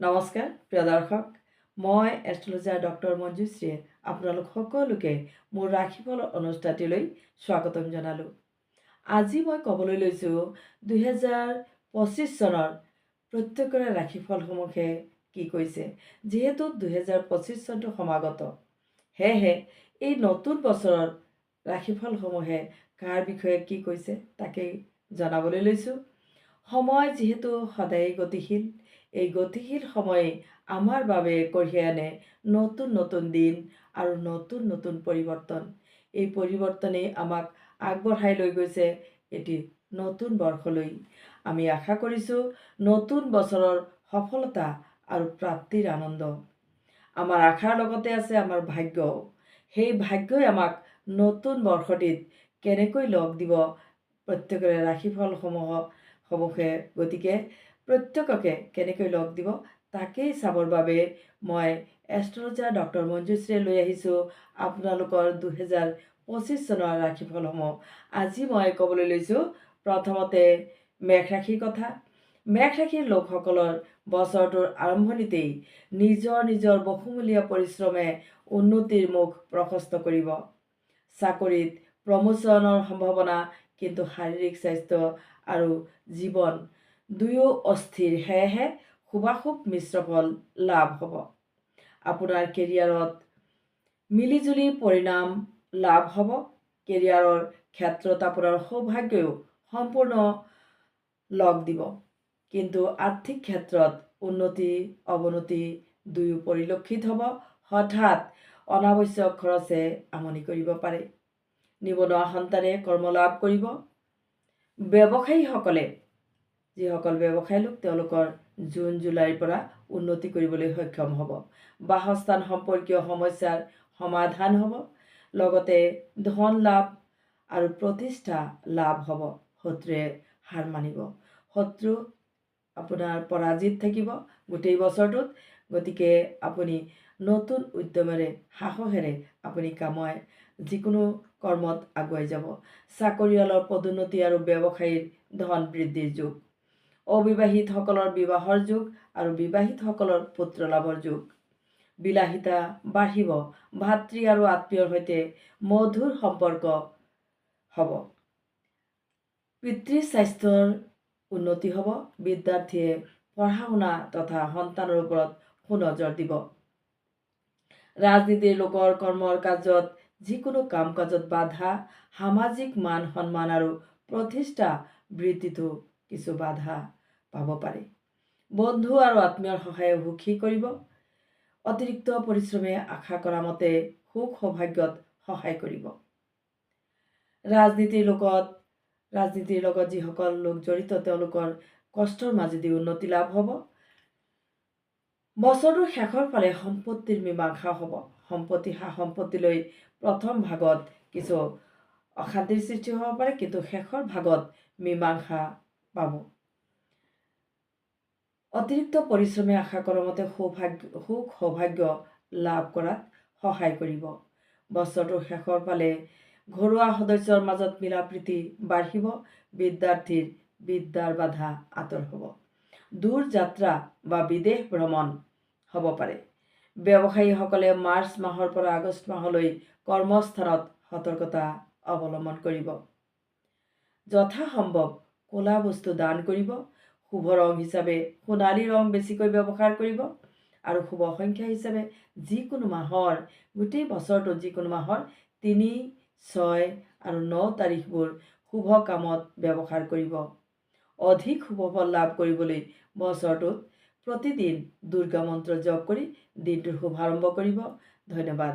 নমস্কাৰ প্ৰিয় দৰ্শক, মই এষ্ট্ৰলজাৰ ডক্টৰ মঞ্জুশ্ৰীয়ে আপোনালোক সকলোকে মোৰ ৰাশিফল অনুষ্ঠানটিলৈ স্বাগতম জনালোঁ। আজি মই ক'বলৈ লৈছোঁ 2025 চনৰ প্ৰত্যেকৰে ৰাশিফলসমূহে কি কৈছে। যিহেতু 2025 চনটো সমাগত, সেয়েহে এই নতুন বছৰৰ ৰাশিফলসমূহে কাৰ বিষয়ে কি কৈছে তাকেই জনাবলৈ লৈছোঁ। সময় যিহেতু সদায় গতিশীল, এই গতিশীল সময়ে আমাৰ বাবে কঢ়িয়াই আনে নতুন নতুন দিন আৰু নতুন নতুন পৰিৱৰ্তন। এই পৰিৱৰ্তনেই আমাক আগবঢ়াই লৈ গৈছে এটি নতুন বৰ্ষলৈ। আমি আশা কৰিছোঁ নতুন বছৰৰ সফলতা আৰু প্ৰাপ্তিৰ আনন্দ। আমাৰ আশাৰ লগতে আছে আমাৰ ভাগ্যও। সেই ভাগ্যই আমাক নতুন বৰ্ষটিত কেনেকৈ লগ দিব প্ৰত্যেকৰে ৰাশিফলসমূহে, গতিকে প্ৰত্যেককে কেনেকৈ লগ দিব তাকেই চাবৰ বাবে মই এষ্ট্ৰলজাৰ ডক্টৰ মঞ্জুশ্ৰীয়ে লৈ আহিছোঁ আপোনালোকৰ 2025 চনৰ ৰাশিফলসমূহ। আজি মই ক'বলৈ লৈছোঁ প্ৰথমতে মেঘ ৰাশিৰ কথা। মেঘ ৰাশিৰ লোকসকলৰ বছৰটোৰ আৰম্ভণিতেই নিজৰ নিজৰ বহুমূলীয়া পৰিশ্ৰমে উন্নতিৰ মুখ প্ৰশস্ত কৰিব। চাকৰিত প্ৰমোচনৰ সম্ভাৱনা, কিন্তু শাৰীৰিক স্বাস্থ্য আৰু জীৱন দুয়ো অস্থিৰ, সেয়েহে শুভাশুভ মিশ্ৰ ফল লাভ হ'ব। আপোনাৰ কেৰিয়াৰত মিলিজুলি পৰিণাম লাভ হ'ব। কেৰিয়াৰৰ ক্ষেত্ৰত আপোনাৰ সৌভাগ্যও সম্পূৰ্ণ লগ দিব, কিন্তু আৰ্থিক ক্ষেত্ৰত উন্নতি অৱনতি দুয়ো পৰিলক্ষিত হ'ব। হঠাৎ অনাৱশ্যক খৰচে আমনি কৰিব পাৰে। নিবনুৱা সন্তানে কৰ্ম লাভ কৰিব। ব্যৱসায়ীসকলে, যিসকল ব্যৱসায়ী লোক, তেওঁলোকৰ জুন জুলাইৰ পৰা উন্নতি কৰিবলৈ সক্ষম হ'ব। বাসস্থান সম্পৰ্কীয় সমস্যাৰ সমাধান হ'ব। লগতে ধন লাভ আৰু প্ৰতিষ্ঠা লাভ হ'ব। শত্ৰুৱে হাৰ মানিব। শত্ৰু আপোনাৰ পৰাজিত থাকিব গোটেই বছৰটোত। গতিকে আপুনি নতুন উদ্যমেৰে সাহসেৰে আপুনি যিকোনো কৰ্মত আগুৱাই যাব। চাকৰিয়ালৰ পদোন্নতি আৰু ব্যৱসায়ীৰ ধন বৃদ্ধিৰ যুগ। অবিবাহিতসকলৰ বিবাহৰ যুগ আৰু বিবাহিতসকলৰ পুত্ৰ লাভৰ যুগ। বিলাসিতা বাঢ়িব। ভাতৃ আৰু আত্মীয়ৰ সৈতে মধুৰ সম্পৰ্ক হ'ব। পিতৃ স্বাস্থ্যৰ উন্নতি হ'ব। বিদ্যাৰ্থীয়ে পঢ়া শুনা তথা সন্তানৰ ওপৰত সুনজৰ দিব। ৰাজনীতিৰ লোকৰ কৰ্মৰ কাৰ্যত যিকোনো কাম কাজত বাধা। সামাজিক মান সন্মান আৰু প্ৰতিষ্ঠা বৃদ্ধিতো কিছু বাধা পাব পাৰে। বন্ধু আৰু আত্মীয়ৰ সহায়ে সুখী কৰিব। অতিৰিক্ত পৰিশ্ৰমে আশা কৰা মতে সুখ সৌভাগ্যত সহায় কৰিব। ৰাজনীতিৰ লগত যিসকল লোক জড়িত, তেওঁলোকৰ কষ্টৰ মাজেদি উন্নতি লাভ হ'ব। বছৰটোৰ শেষৰ ফালে সম্পত্তিৰ মীমাংসা হ'ব। সম্পত্তিলৈ প্ৰথম ভাগত কিছু অশান্তিৰ সৃষ্টি হ'ব পাৰে, কিন্তু শেষৰ ভাগত মীমাংসা পাব। অতিৰিক্ত পৰিশ্ৰমে আশা কৰা মতে সুখ সৌভাগ্য লাভ কৰাত সহায় কৰিব। বছৰটোৰ শেষৰ ফালে ঘৰুৱা সদস্যৰ মাজত মিলা প্ৰীতি বাঢ়িব। বিদ্যাৰ্থীৰ বিদ্যাৰ বাধা আঁতৰ হ'ব। দূৰ যাত্ৰা বা বিদেশ ভ্ৰমণ হ'ব পাৰে। ব্যৱসায়ীসকলে মাৰ্চ মাহৰ পৰা আগষ্ট মাহলৈ কৰ্মস্থানত সতৰ্কতা অৱলম্বন কৰিব। যথাসম্ভৱ ক'লা বস্তু দান কৰিব। শুভ ৰং হিচাপে সোণালী ৰং বেছিকৈ ব্যৱহাৰ কৰিব। আৰু শুভ সংখ্যা হিচাপে গোটেই বছৰটোত যিকোনো মাহৰ 3, 6 আৰু 9 তাৰিখবোৰ শুভ কামত ব্যৱহাৰ কৰিব। অধিক শুভ ফল লাভ কৰিবলৈ বছৰটোত প্ৰতিদিন দুৰ্গা মন্ত্ৰ জপ কৰি দিনটোৰ শুভাৰম্ভ কৰিব। ধন্যবাদ।